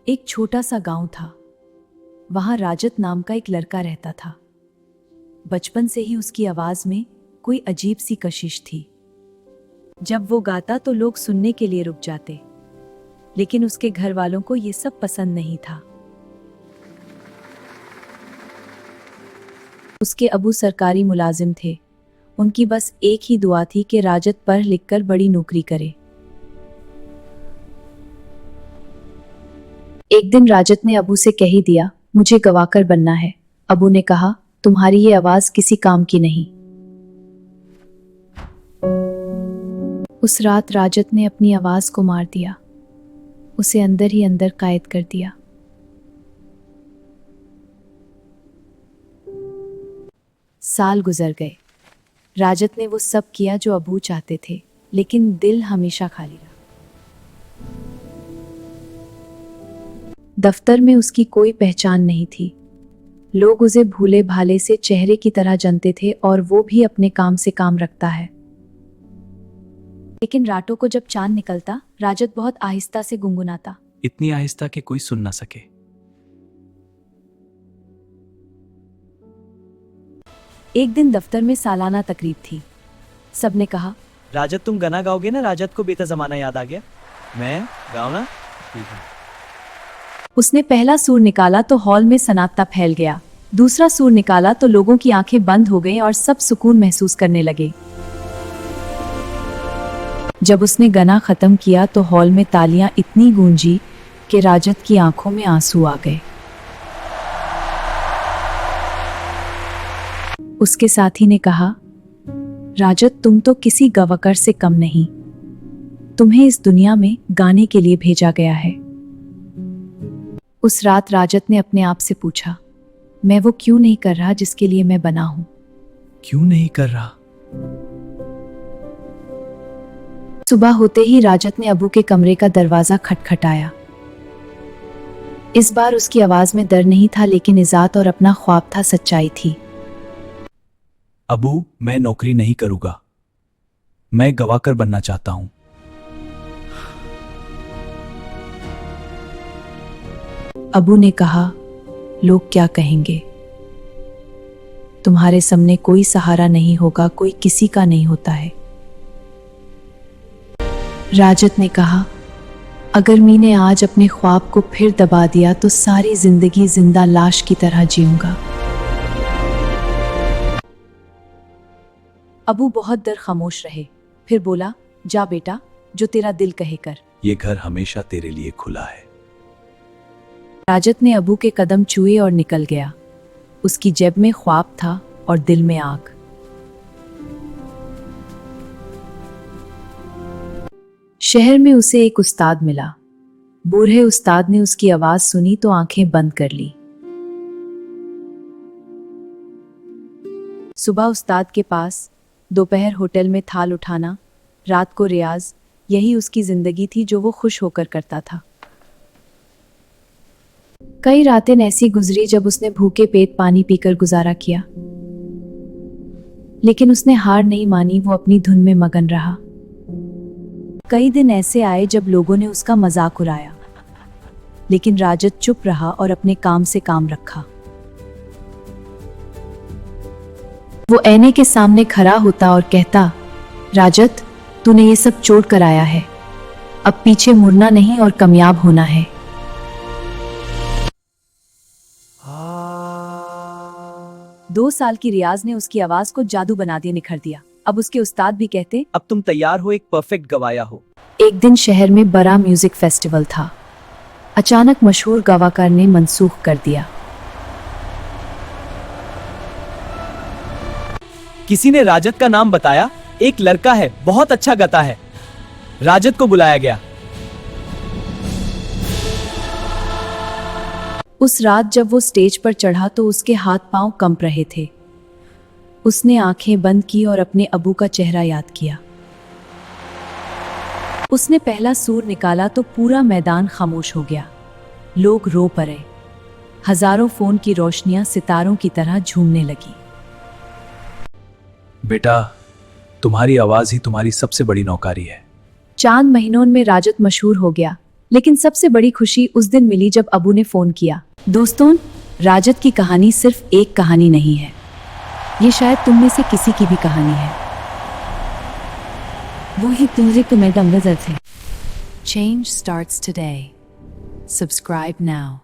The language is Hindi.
एक छोटा सा गांव था। वहां राजत नाम का एक लड़का रहता था। बचपन से ही उसकी आवाज में कोई अजीब सी कशिश थी। जब वो गाता तो लोग सुनने के लिए रुक जाते, लेकिन उसके घर वालों को ये सब पसंद नहीं था। उसके अबू सरकारी मुलाजिम थे। उनकी बस एक ही दुआ थी कि राजत पढ़ लिखकर बड़ी नौकरी करे। एक दिन राजत ने अबू से कह ही दिया, मुझे गवाकर बनना है। अबू ने कहा, तुम्हारी ये आवाज किसी काम की नहीं। उस रात राजत ने अपनी आवाज को मार दिया, उसे अंदर ही अंदर कैद कर दिया। साल गुजर गए। राजत ने वो सब किया जो अबू चाहते थे, लेकिन दिल हमेशा खाली रहा। दफ्तर में उसकी कोई पहचान नहीं थी। लोग उसे भूले भाले से चेहरे की तरह जानते थे और वो भी अपने काम से काम रखता है। लेकिन रातों को जब चांद निकलता, राजत बहुत आहिस्ता से गुनगुनाता, इतनी आहिस्ता कि कोई सुन ना सके। एक दिन दफ्तर में सालाना तकरीब थी। सबने कहा, राजत तुम गाना गाओगे ना? राजत को बेता जमाना याद आ गया। मैं गाऊं ना? ठीक है। उसने पहला सुर निकाला तो हॉल में सन्नाटा फैल गया। दूसरा सुर निकाला तो लोगों की आंखें बंद हो गईं और सब सुकून महसूस करने लगे। जब उसने गाना खत्म किया तो हॉल में तालियां इतनी गूंजी कि राजत की आंखों में आंसू आ गए। उसके साथी ने कहा, राजत तुम तो किसी गवाकर से कम नहीं। तुम्हें इस दुनिया में गाने के लिए भेजा गया है। उस रात राजत ने अपने आप से पूछा, मैं वो क्यों नहीं कर रहा जिसके लिए मैं बना हूं? क्यों नहीं कर रहा? सुबह होते ही राजत ने अबू के कमरे का दरवाजा खटखटाया। इस बार उसकी आवाज में डर नहीं था, लेकिन इज़्ज़त और अपना ख्वाब था, सच्चाई थी। अबू, मैं नौकरी नहीं करूंगा। मैं गवाकर बनना चाहता हूं। अबू ने कहा, लोग क्या कहेंगे? तुम्हारे सामने कोई सहारा नहीं होगा, कोई किसी का नहीं होता है। राजत ने कहा, अगर मैंने आज अपने ख्वाब को फिर दबा दिया तो सारी जिंदगी जिंदा लाश की तरह जीऊंगा। अबू बहुत देर खामोश रहे, फिर बोला, जा बेटा, जो तेरा दिल कहे कर। ये घर हमेशा तेरे लिए खुला है। राजत ने अबू के कदम छुए और निकल गया। उसकी जेब में ख्वाब था और दिल में आग। शहर में उसे एक उस्ताद मिला। बूढ़े उस्ताद ने उसकी आवाज सुनी तो आंखें बंद कर ली। सुबह उस्ताद के पास, दोपहर होटल में थाल उठाना, रात को रियाज, यही उसकी जिंदगी थी जो वो खुश होकर करता था। कई रातें ऐसी गुजरी जब उसने भूखे पेट पानी पीकर गुजारा किया, लेकिन उसने हार नहीं मानी। वो अपनी धुन में मगन रहा। कई दिन ऐसे आए जब लोगों ने उसका मजाक उड़ाया, लेकिन राजत चुप रहा और अपने काम से काम रखा। वो ऐने के सामने खड़ा होता और कहता, राजत, तूने ये सब छोड़ कर आया है। अब पीछे मुड़ना नहीं और कामयाब होना है। 2 साल की रियाज ने उसकी आवाज को जादू बना दिया, निखर दिया। अब उसके उस्ताद भी कहते, अब तुम तैयार हो, एक परफेक्ट गवाया हो। एक दिन शहर में बड़ा म्यूजिक फेस्टिवल था। अचानक मशहूर गवाकार ने मनसूख कर दिया। किसी ने राजत का नाम बताया, एक लड़का है, बहुत अच्छा गाता है। राजत को बुलाया गया। उस रात जब वो स्टेज पर चढ़ा तो उसके हाथ पांव कंप रहे थे। उसने आंखें बंद की और अपने अबू का चेहरा याद किया। उसने पहला सूर निकाला तो पूरा मैदान खामोश हो गया। लोग रो पड़े। हजारों फोन की रोशनियां सितारों की तरह झूमने लगी। बेटा, तुम्हारी आवाज ही तुम्हारी सबसे बड़ी नौकारी है। चांद महीनों में राजत मशहूर हो गया। लेकिन सबसे बड़ी खुशी उस दिन मिली जब अबू ने फोन किया। दोस्तों, राजत की कहानी सिर्फ एक कहानी नहीं है, ये शायद तुम में से किसी की भी कहानी है। वो ही तुझे तुम्हें दम नजर थे। Change starts today. Subscribe now.